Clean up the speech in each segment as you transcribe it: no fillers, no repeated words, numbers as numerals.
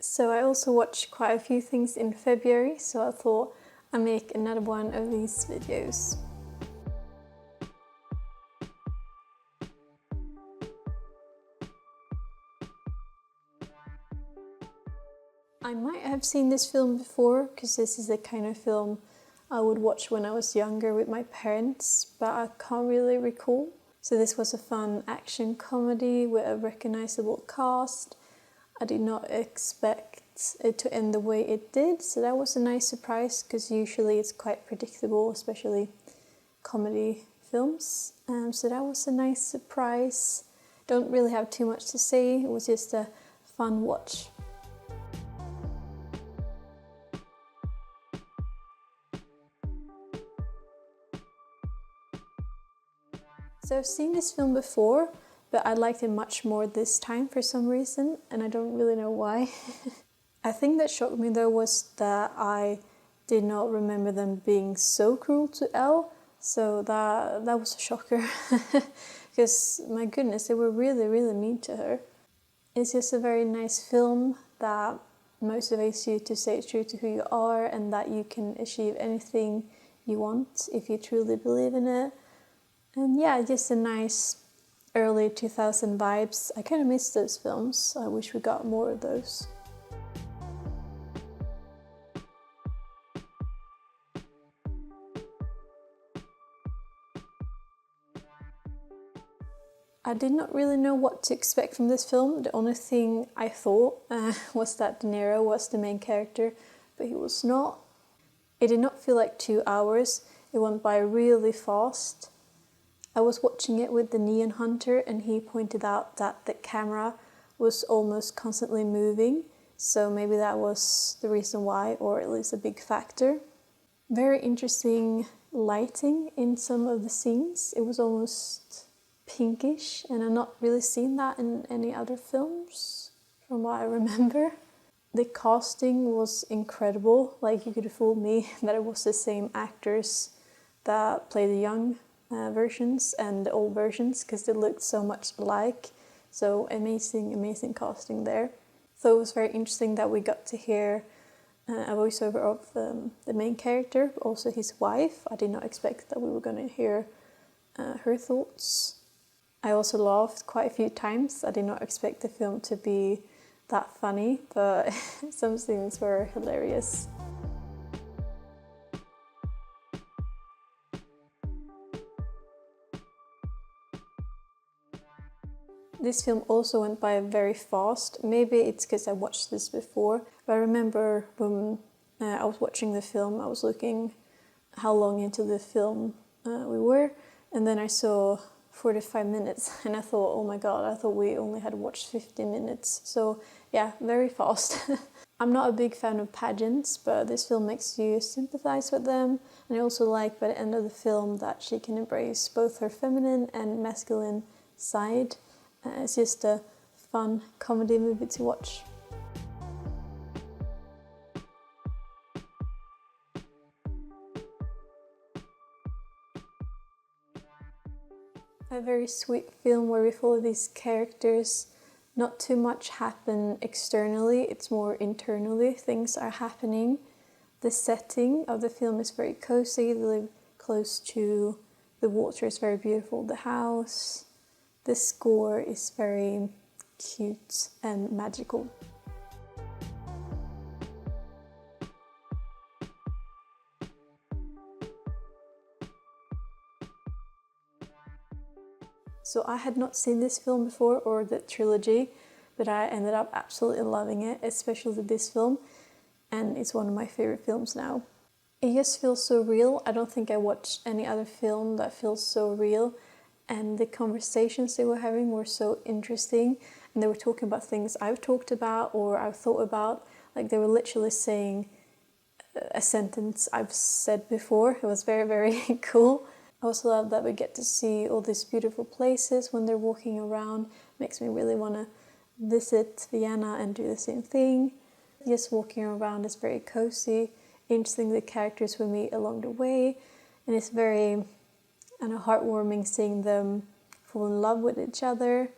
So I also watched quite a few things in February, so I thought I'd make another one of these videos. I might have seen this film before, because this is the kind of film I would watch when I was younger with my parents, but I can't really recall. So this was a fun action comedy with a recognizable cast. I did not expect it to end the way it did, so that was a nice surprise, because usually it's quite predictable, especially comedy films. So that was a nice surprise. Don't really have too much to say, it was just a fun watch. So I've seen this film before, but I liked it much more this time for some reason, and I don't really know why. I think that shocked me though was that I did not remember them being so cruel to Elle, so that was a shocker. Because my goodness, they were really, really mean to her. It's just a very nice film that motivates you to stay true to who you are and that you can achieve anything you want if you truly believe in it. And yeah, just a nice early 2000 vibes. I kind of miss those films. I wish we got more of those. I did not really know what to expect from this film. The only thing I thought was that De Niro was the main character, but he was not. It did not feel like 2 hours. It went by really fast. I was watching it with the Neon Hunter, and he pointed out that the camera was almost constantly moving, so maybe that was the reason why, or at least a big factor. Very interesting lighting in some of the scenes. It was almost pinkish, and I've not really seen that in any other films from what I remember. The casting was incredible. Like, you could have fooled me that it was the same actors that play the young versions and the old versions, because they looked so much alike. So amazing casting there. So it was very interesting that we got to hear a voiceover of the main character, but also his wife. I did not expect that we were going to hear her thoughts. I also laughed quite a few times. I did not expect the film to be that funny, but some scenes were hilarious. This film also went by very fast. Maybe it's because I watched this before, but I remember when I was watching the film, I was looking how long into the film we were, and then I saw 45 minutes, and I thought, oh my god, I thought we only had watched 50 minutes. So yeah, very fast. I'm not a big fan of pageants, but this film makes you sympathize with them, and I also like by the end of the film that she can embrace both her feminine and masculine side. It's just a fun comedy movie to watch. A very sweet film where we follow these characters. Not too much happen externally, it's more internally. Things are happening. The setting of the film is very cozy. They live close to the water, is very beautiful. The house. The score is very cute and magical. So I had not seen this film before, or the trilogy, but I ended up absolutely loving it, especially this film, and it's one of my favorite films now. It just feels so real. I don't think I watched any other film that feels so real. And the conversations they were having were so interesting, and they were talking about things I've talked about or I've thought about. Like, they were literally saying a sentence I've said before. It was very, very cool. I also love that we get to see all these beautiful places when they're walking around. Makes me really want to visit Vienna and do the same thing. Just walking around is very cozy. Interesting the characters we meet along the way, and it's very heartwarming seeing them fall in love with each other.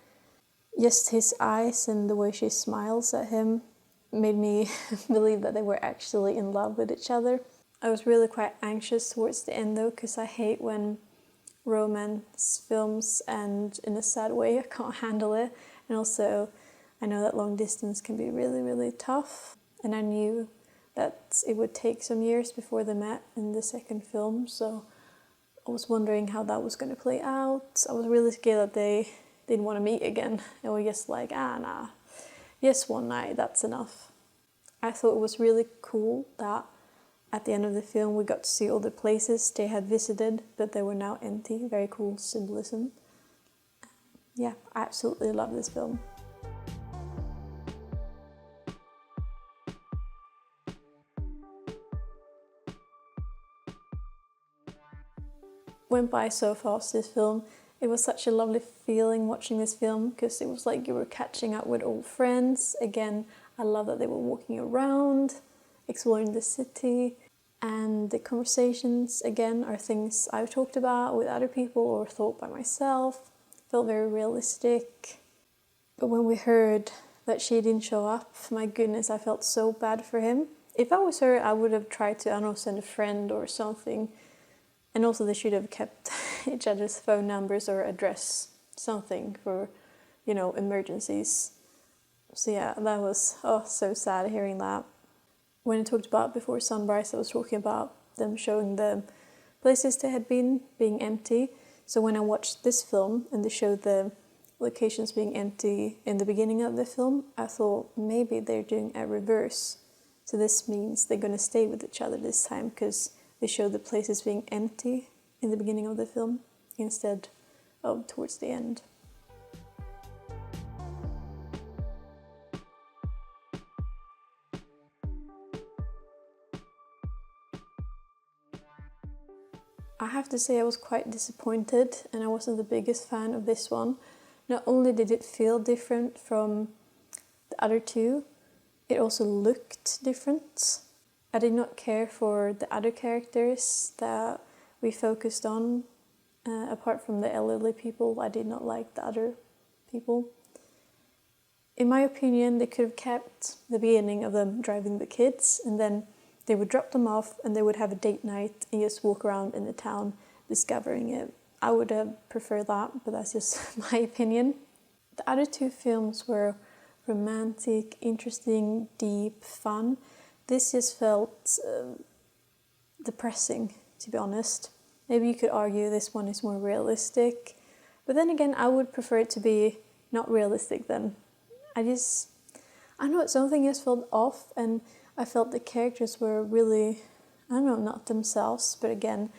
Just his eyes and the way she smiles at him. made me believe that they were actually in love with each other. I was really quite anxious towards the end though, because I hate when romance films end in a sad way. I can't handle it. And also, I know that long distance can be really, really tough. And I knew that it would take some years before they met in the second film, so I was wondering how that was going to play out. I was really scared that they didn't want to meet again. They were just like, nah, just one night, that's enough. I thought it was really cool that at the end of the film we got to see all the places they had visited, but they were now empty. Very cool symbolism. Yeah, I absolutely love this film. Went by so fast, this film. It was such a lovely feeling watching this film, because it was like you were catching up with old friends. Again, I love that they were walking around, exploring the city, and the conversations, again, are things I've talked about with other people or thought by myself. Felt very realistic. But when we heard that she didn't show up, my goodness, I felt so bad for him. If I was her, I would have tried to, I don't know, send a friend or something. And also they should have kept each other's phone numbers or address, something for, emergencies. So yeah, that was, so sad hearing that. When I talked about before sunrise, I was talking about them showing the places they had been being empty. So when I watched this film and they showed the locations being empty in the beginning of the film, I thought maybe they're doing a reverse. So this means they're going to stay with each other this time, because they show the places being empty in the beginning of the film instead of towards the end. I have to say I was quite disappointed, and I wasn't the biggest fan of this one. Not only did it feel different from the other two, it also looked different. I did not care for the other characters that we focused on. Apart from the elderly people, I did not like the other people. In my opinion, they could have kept the beginning of them driving the kids, and then they would drop them off and they would have a date night and just walk around in the town discovering it. I would have preferred that, but that's just my opinion. The other two films were romantic, interesting, deep, fun. This just felt depressing, to be honest. Maybe you could argue this one is more realistic, but then again, I would prefer it to be not realistic then. I don't know, something just felt off, and I felt the characters were really, not themselves, but again,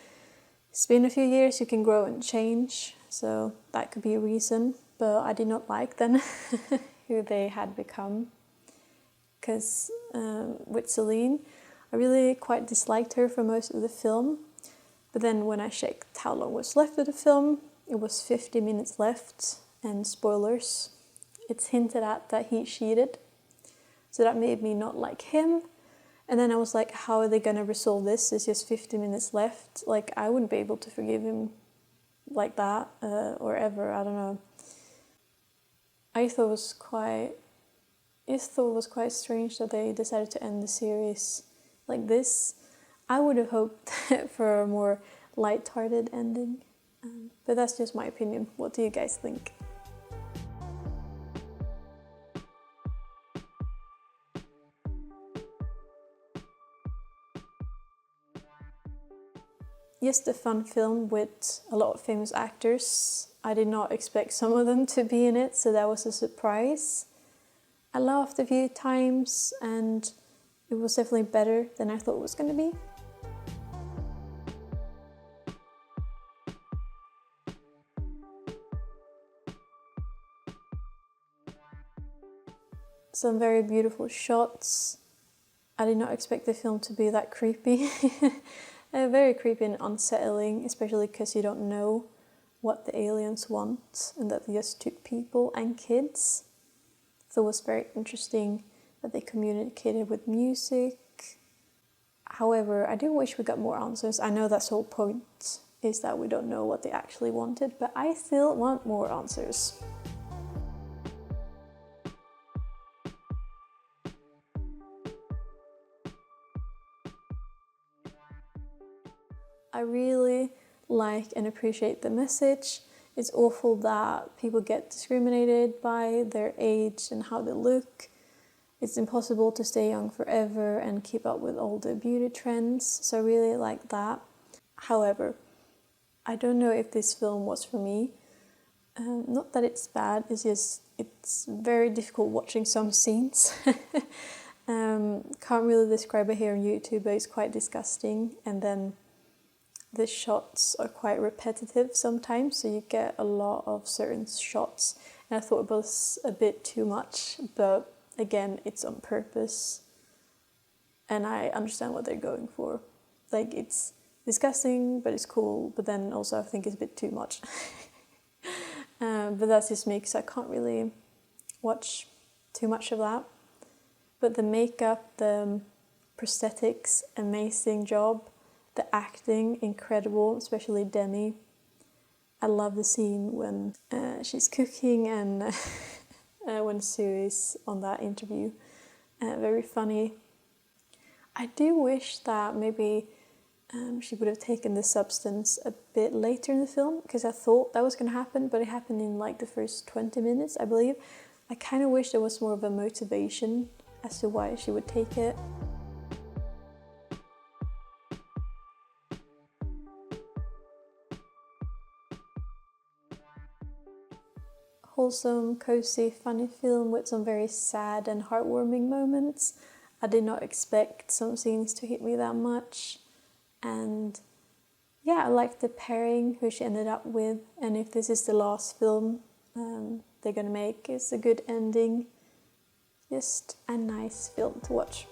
it's been a few years, you can grow and change, so that could be a reason, but I did not like then who they had become. Because with Celine, I really quite disliked her for most of the film. But then when I checked how long was left of the film, it was 50 minutes left. And spoilers, it's hinted at that he cheated. So that made me not like him. And then I was like, how are they going to resolve this? It's just 50 minutes left. Like, I wouldn't be able to forgive him like that or ever. I don't know. I thought it was quite strange that they decided to end the series like this. I would have hoped for a more light-hearted ending, but that's just my opinion. What do you guys think? Just a fun film with a lot of famous actors. I did not expect some of them to be in it, so that was a surprise. I laughed a few times, and it was definitely better than I thought it was going to be. Some very beautiful shots. I did not expect the film to be that creepy. Very creepy and unsettling, especially because you don't know what the aliens want and that they just took people and kids. So it was very interesting that they communicated with music. However, I do wish we got more answers. I know that's the whole point, is that we don't know what they actually wanted, but I still want more answers. I really like and appreciate the message. It's awful that people get discriminated by their age and how they look. It's impossible to stay young forever and keep up with all the beauty trends, so I really like that. However, I don't know if this film was for me. Not that it's bad, it's just it's very difficult watching some scenes. Can't really describe it here on YouTube, but it's quite disgusting. And then the shots are quite repetitive sometimes, so you get a lot of certain shots. And I thought it was a bit too much, but again, it's on purpose. And I understand what they're going for. Like, it's disgusting, but it's cool. But then also I think it's a bit too much. But that's just me, because I can't really watch too much of that. But the makeup, the prosthetics, amazing job. The acting, incredible, especially Demi. I love the scene when she's cooking and when Sue is on that interview. Very funny. I do wish that maybe she would have taken the substance a bit later in the film, because I thought that was going to happen, but it happened in like the first 20 minutes, I believe. I kind of wish there was more of a motivation as to why she would take it. Wholesome, cozy, funny film with some very sad and heartwarming moments. I did not expect some scenes to hit me that much. And yeah, I liked the pairing who she ended up with, and if this is the last film they're gonna make, it's a good ending. Just a nice film to watch.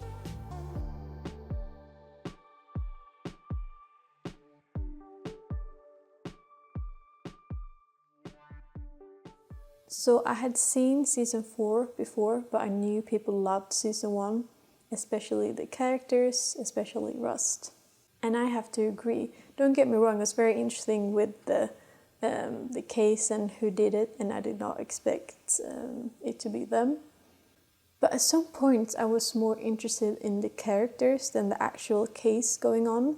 So I had seen season 4 before, but I knew people loved season 1, especially the characters, especially Rust. And I have to agree. Don't get me wrong, it was very interesting with the case and who did it, and I did not expect it to be them. But at some points I was more interested in the characters than the actual case going on.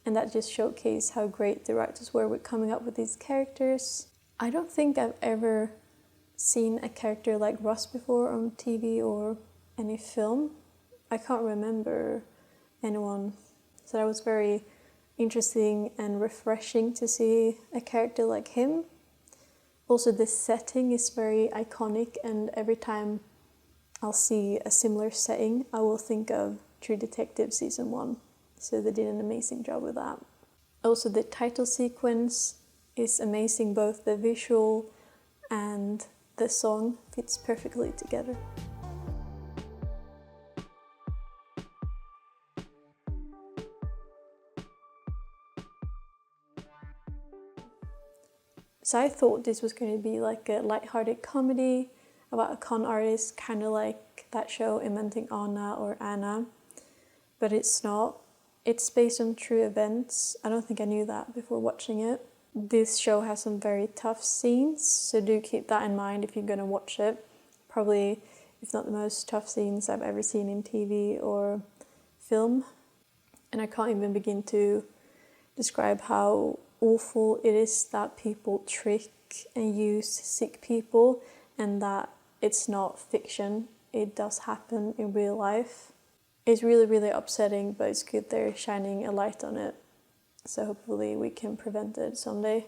And that just showcased how great the writers were with coming up with these characters. I don't think I've ever seen a character like Russ before on TV or any film. I can't remember anyone. So that was very interesting and refreshing to see a character like him. Also, the setting is very iconic, and every time I'll see a similar setting, I will think of True Detective season 1. So they did an amazing job with that. Also, the title sequence is amazing, both the visual and the song fits perfectly together. So I thought this was going to be like a light-hearted comedy about a con artist, kind of like that show Inventing Anna or Anna, but it's not. It's based on true events. I don't think I knew that before watching it. This show has some very tough scenes, so do keep that in mind if you're going to watch it. Probably, if not the most tough scenes I've ever seen in TV or film. And I can't even begin to describe how awful it is that people trick and use sick people, and that it's not fiction. It does happen in real life. It's really, really upsetting, but it's good they're shining a light on it. So hopefully we can prevent it someday.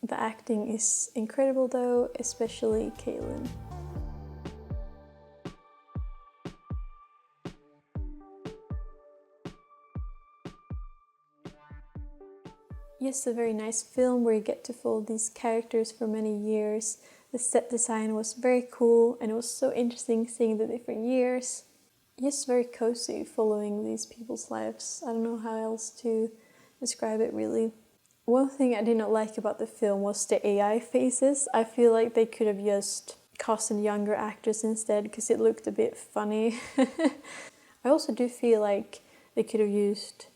The acting is incredible though, especially Kaylin. Yes, a very nice film where you get to follow these characters for many years. The set design was very cool, and it was so interesting seeing the different years. Just very cozy following these people's lives. I don't know how else to describe it really. One thing I did not like about the film was the AI faces. I feel like they could have just casted younger actors instead, because it looked a bit funny. I also do feel like they could have used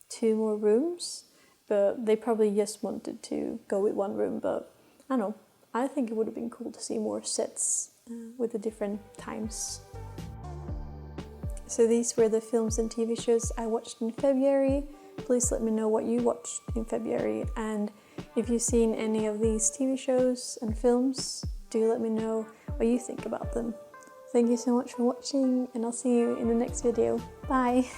2 more rooms, but they probably just wanted to go with 1 room. But I don't know, I think it would have been cool to see more sets with the different times. So these were the films and TV shows I watched in February. Please let me know what you watched in February, and if you've seen any of these TV shows and films, do let me know what you think about them. Thank you so much for watching, and I'll see you in the next video. Bye!